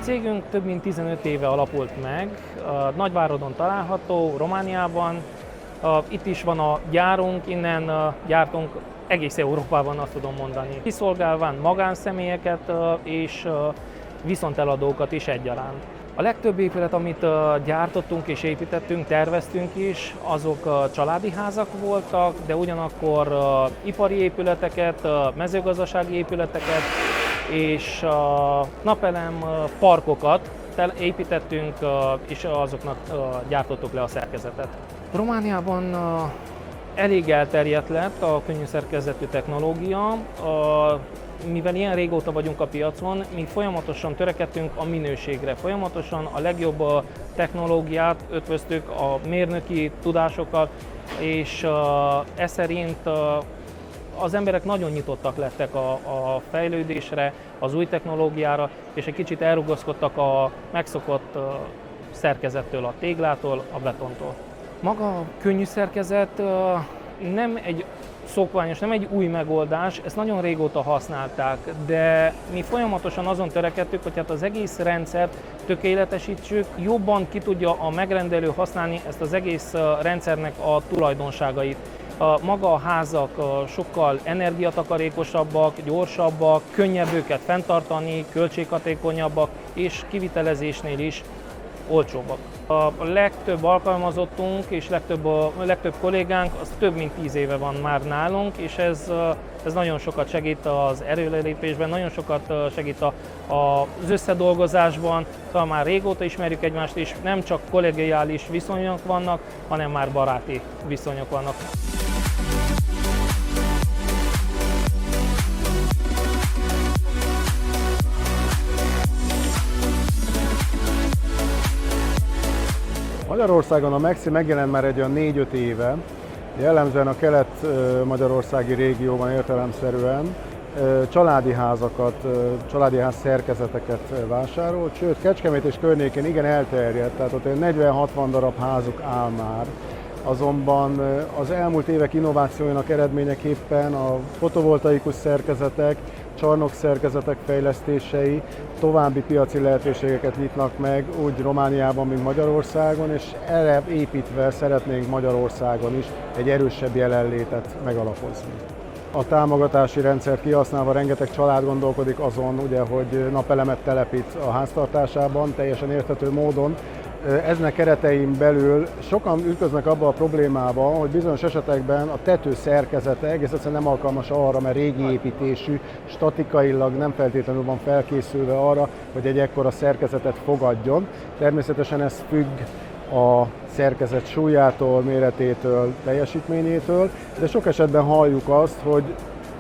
cégünk több mint 15 éve alapult meg, Nagyváradon található, Romániában. Itt is van a gyárunk, innen gyártunk egész Európában, azt tudom mondani. Kiszolgálván magánszemélyeket és viszonteladókat is egyaránt. A legtöbb épület, amit gyártottunk és építettünk, terveztünk is, azok családi házak voltak, de ugyanakkor ipari épületeket, mezőgazdasági épületeket és napelem parkokat építettünk, és azoknak gyártottuk le a szerkezetet. Romániában elég elterjedt lett a könnyű szerkezetű technológia. Mivel ilyen régóta vagyunk a piacon, mi folyamatosan törekedtünk a minőségre, folyamatosan a legjobb technológiát ötvöztük a mérnöki tudásokat, és ez szerint az emberek nagyon nyitottak lettek a fejlődésre, az új technológiára, és egy kicsit elrugaszkodtak a megszokott szerkezettől, a téglától, a betontól. Maga a könnyű szerkezet nem egy szokványos, nem egy új megoldás, ezt nagyon régóta használták, de mi folyamatosan azon törekedtük, hogy hát az egész rendszert tökéletesítsük, jobban ki tudja a megrendelő használni ezt az egész rendszernek a tulajdonságait. Maga a házak sokkal energiatakarékosabbak, gyorsabbak, könnyebb őket fenntartani, költséghatékonyabbak és kivitelezésnél is olcsóbbak. A legtöbb alkalmazottunk és legtöbb kollégánk az több mint 10 éve van már nálunk, és ez nagyon sokat segít az előrelépésben, nagyon sokat segít az összedolgozásban, szóval már régóta ismerjük egymást, és nem csak kollegiális viszonyok vannak, hanem már baráti viszonyok vannak. Magyarországon a Mexi megjelent már egy olyan 4-5 éve, jellemzően a kelet-magyarországi régióban értelemszerűen családi házakat, családi ház szerkezeteket vásárolt, sőt Kecskemét és környékén igen elterjedt, tehát ott 40-60 darab házuk áll már. Azonban az elmúlt évek innovációinak eredményeképpen a fotovoltaikus szerkezetek, csarnokszerkezetek fejlesztései további piaci lehetőségeket nyitnak meg úgy Romániában, mint Magyarországon, és erre építve szeretnénk Magyarországon is egy erősebb jelenlétet megalapozni. A támogatási rendszert kihasználva rengeteg család gondolkodik azon, ugye, hogy napelemet telepít a háztartásában, teljesen érthető módon. Eznek keretein belül sokan ütköznek abba a problémába, hogy bizonyos esetekben a tető szerkezete egész egyszerűen nem alkalmas arra, mert régi építésű, statikailag nem feltétlenül van felkészülve arra, hogy egy ekkora szerkezetet fogadjon. Természetesen ez függ a szerkezet súlyától, méretétől, teljesítményétől, de sok esetben halljuk azt, hogy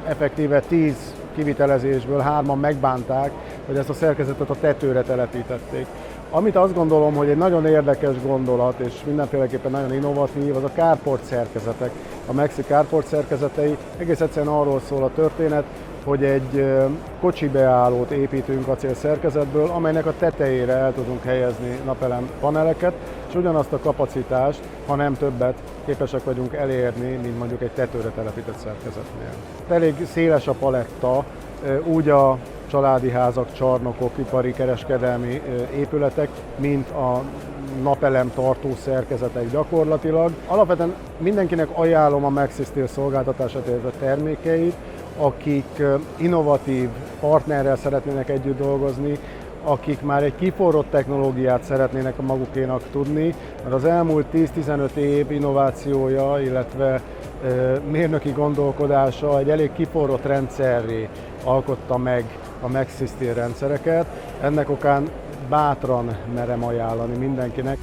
effektíve 10 kivitelezésből 3-an megbánták, hogy ezt a szerkezetet a tetőre telepítették. Amit azt gondolom, hogy egy nagyon érdekes gondolat, és mindenféleképpen nagyon innovatív, az a carport szerkezetek. A Mexi carport szerkezetei, egész egyszerűen arról szól a történet, hogy egy kocsi beállót építünk acélszerkezetből, amelynek a tetejére el tudunk helyezni napelem paneleket, és ugyanazt a kapacitást, ha nem többet, képesek vagyunk elérni, mint mondjuk egy tetőre telepített szerkezetnél. Elég széles a paletta, úgy a családi házak, csarnokok, ipari, kereskedelmi épületek, mint a napelem tartó szerkezetek gyakorlatilag. Alapvetően mindenkinek ajánlom a Mexi Steel szolgáltatását, illetve termékeit, akik innovatív partnerrel szeretnének együtt dolgozni, akik már egy kiforrott technológiát szeretnének magukénak tudni, mert az elmúlt 10-15 év innovációja, illetve mérnöki gondolkodása egy elég kiforrott rendszerré alkotta meg a Mexi Steel rendszereket. Ennek okán bátran merem ajánlani mindenkinek.